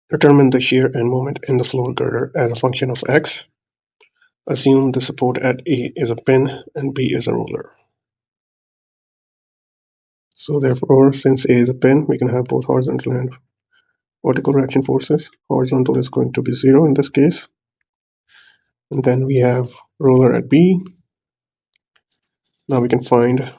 Determine the shear and moment in the floor girder as a function of x. Assume the support at A is a pin and B is a roller. So therefore, since A is a pin, we can have both horizontal and vertical reaction forces. Horizontal is going to be 0 in this case. And then we have roller at B. Now we can find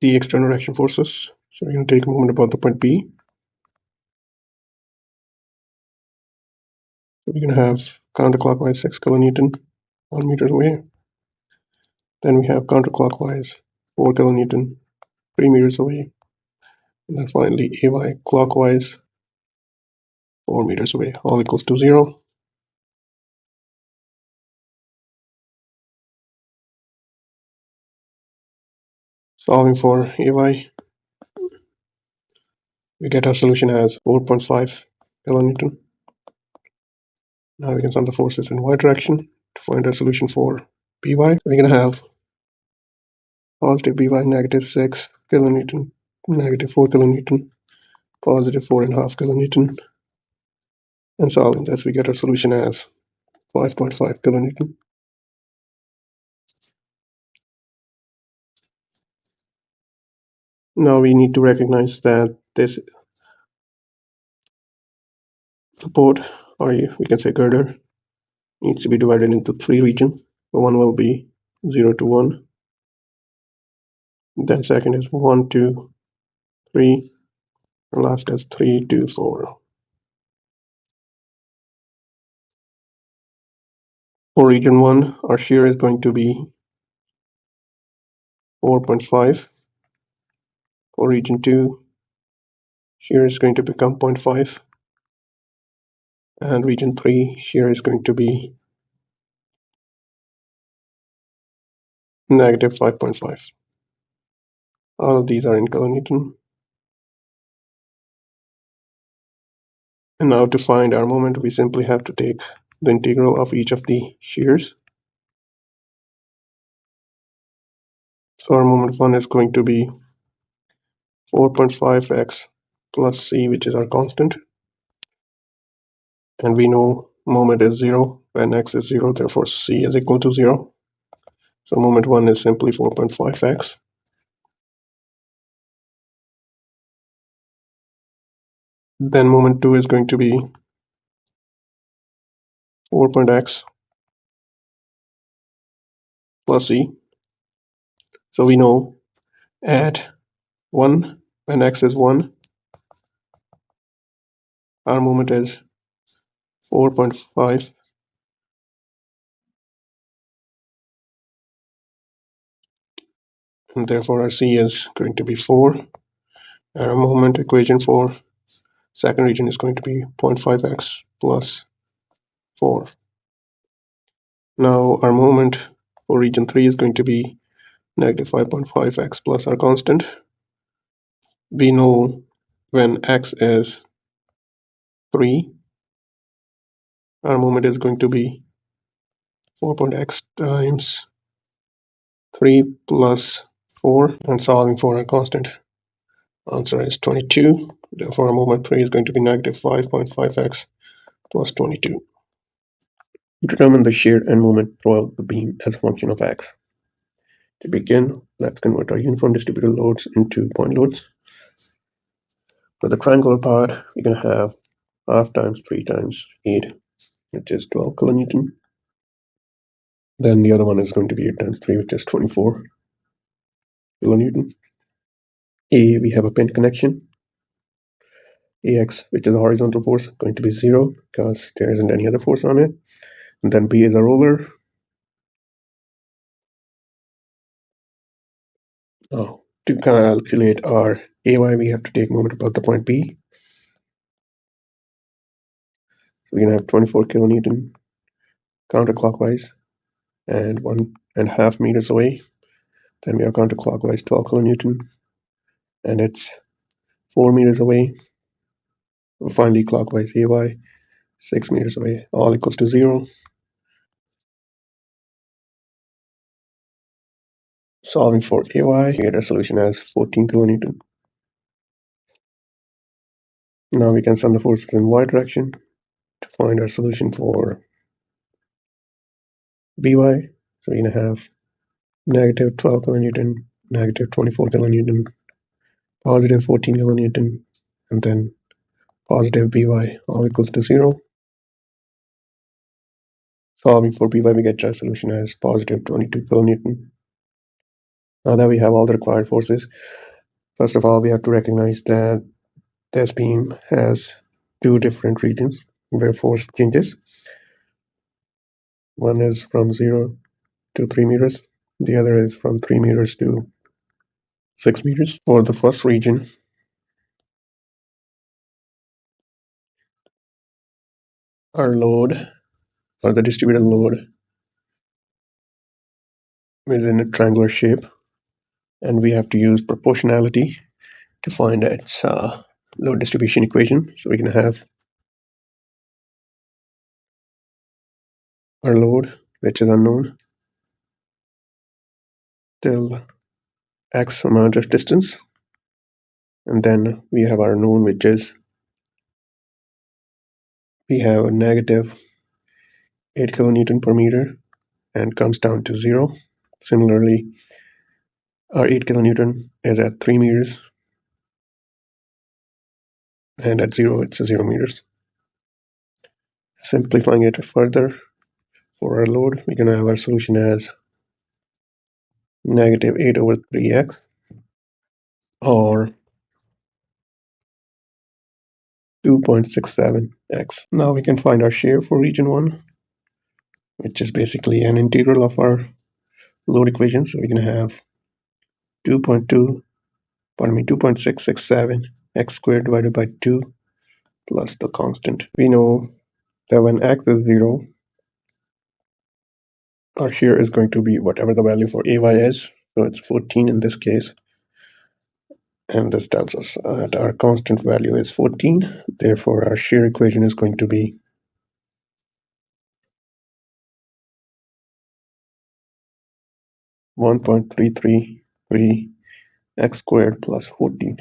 the external reaction forces. So we're going to take a moment about the point B. So we're going to have counterclockwise 6 kilonewton 1 meter away. Then we have counterclockwise 4 kilonewton 3 meters away. And then finally AY clockwise 4 meters away, all equals to 0. Solving for AY, we get our solution as 4.5 kilonewton. Now we can sum the forces in y direction to find our solution for BY. We're going to have positive BY negative 6 kilonewton, negative 4 kilonewton, positive 4.5 kilonewton. And solving this, we get our solution as 5.5 kilonewton. Now we need to recognize that this support, or we can say girder, needs to be divided into 3 regions. One will be 0 to 1. Then second is 1 to 3. And last is 3 to 4. For region 1, our shear is going to be 4.5. For region 2, shear is going to become 0.5. And region 3, shear is going to be negative 5.5. All of these are in kilonewton. And now to find our moment, we simply have to take the integral of each of the shears. So our moment 1 is going to be 4.5x plus c, which is our constant. And we know moment is 0 when x is 0, therefore c is equal to 0. So moment 1 is simply 4.5x. Then moment 2 is going to be 4.x plus c. So we know at 1, when x is 1, our moment is 4.5. And therefore our c is going to be 4. Our moment equation for second region is going to be 0.5x plus 4. Now our moment for region 3 is going to be negative 5.5x plus our constant. We know when x is 3, our moment is going to be 4.x times 3 plus 4, and solving for our constant, answer is 22. Therefore our moment 3 is going to be negative 5.5x plus 22. Determine the shear and moment throughout the beam as a function of x. To begin, let's convert our uniform distributed loads into point loads. For the triangular part, we're going to have half times 3 times 8, which is 12 kilonewton. Then the other one is going to be 8 times 3, which is 24 kilonewton. A, we have a pin connection. AX, which is a horizontal force, going to be 0 because there isn't any other force on it. And then B is a roller. To calculate our AY, we have to take a moment about the point B. So we're going to have 24 kilonewton counterclockwise and 1.5 meters away. Then we are counterclockwise 12 kilonewton, and it's 4 meters away. Finally, clockwise AY 6 meters away, all equals to 0. Solving for AY, we get a solution as 14 kilonewton. Now we can sum the forces in y direction to find our solution for By. So we're going to have negative 12 kilonewton, negative 24 kilonewton, positive 14 kilonewton, and then positive By all equals to 0. Solving for By, we get our solution as positive 22 kilonewton. Now that we have all the required forces, first of all, we have to recognize that this beam has two different regions where force changes. One is from 0 to 3 meters. The other is from 3 meters to 6 meters. For the first region, our load, or the distributed load, is in a triangular shape, and we have to use proportionality to find its load distribution equation. So we're going to have our load, which is unknown, till x amount of distance, and then we have our known, which is we have a negative 8 kilonewton per meter and comes down to 0. Similarly, our 8 kilonewton is at 3 meters, and at 0 it's 0 meters. Simplifying it further, for our load, we're going to have our solution as negative 8 over 3x, or 2.67x. Now we can find our shear for region 1, which is basically an integral of our load equation. So we're going to have 2.667 x squared divided by 2 plus the constant. We know that when x is 0, our shear is going to be whatever the value for AY is. So it's 14 in this case. And this tells us that our constant value is 14. Therefore, our shear equation is going to be 1.333 x squared plus 14.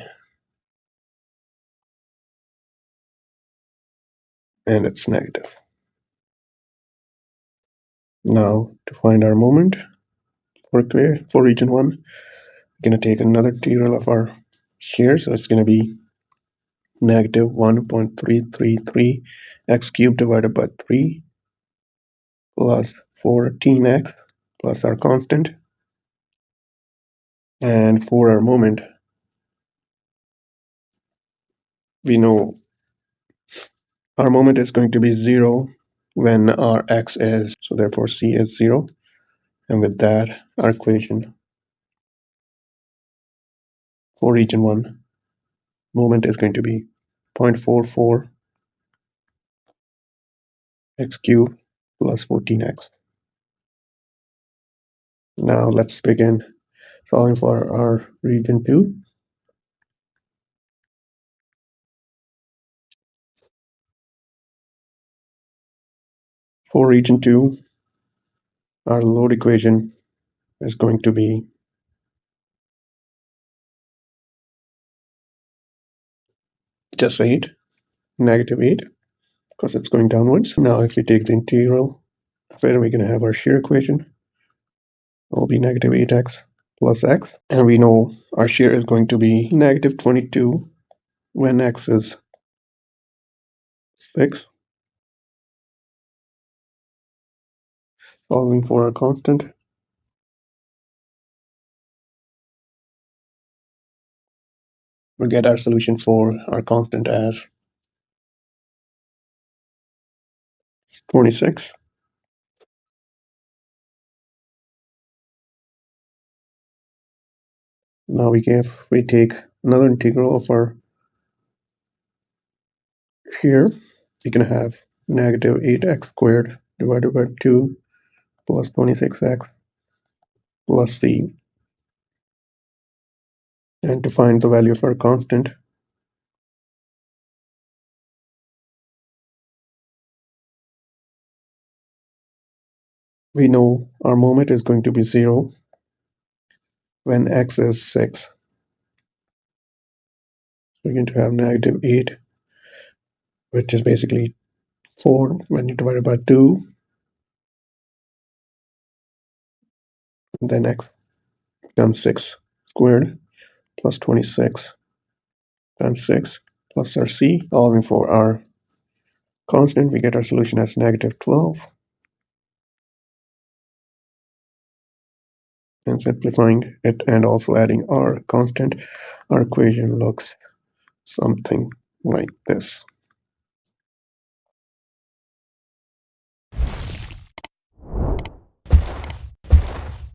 And it's negative. Now, to find our moment for region 1, we're going to take another integral of our shear. So it's going to be negative 1.333 x cubed divided by 3 plus 14x plus our constant. And for our moment, we know our moment is going to be 0 when our x is, so therefore c is 0. And with that, our equation for region 1, moment is going to be 0.44 x cubed plus 14x. Now let's begin solving for our region 2. For region 2, our load equation is going to be just 8, negative 8, because it's going downwards. Now if we take the integral of it, we're going to have our shear equation. It will be negative 8x plus x. And we know our shear is going to be negative 22 when x is 6. Solving for our constant, we get our solution for our constant as 26. Now we take another integral of our shear. You're going to have negative 8x squared divided by 2 plus 26x plus c. And to find the value of our constant, we know our moment is going to be 0 when x is 6. We're going to have negative 8 which is basically 4 when you divide it by 2, and then x becomes 6 squared plus 26 times 6 plus our c, solving for our constant, we get our solution as negative 12. And simplifying it and also adding our constant, our equation looks something like this.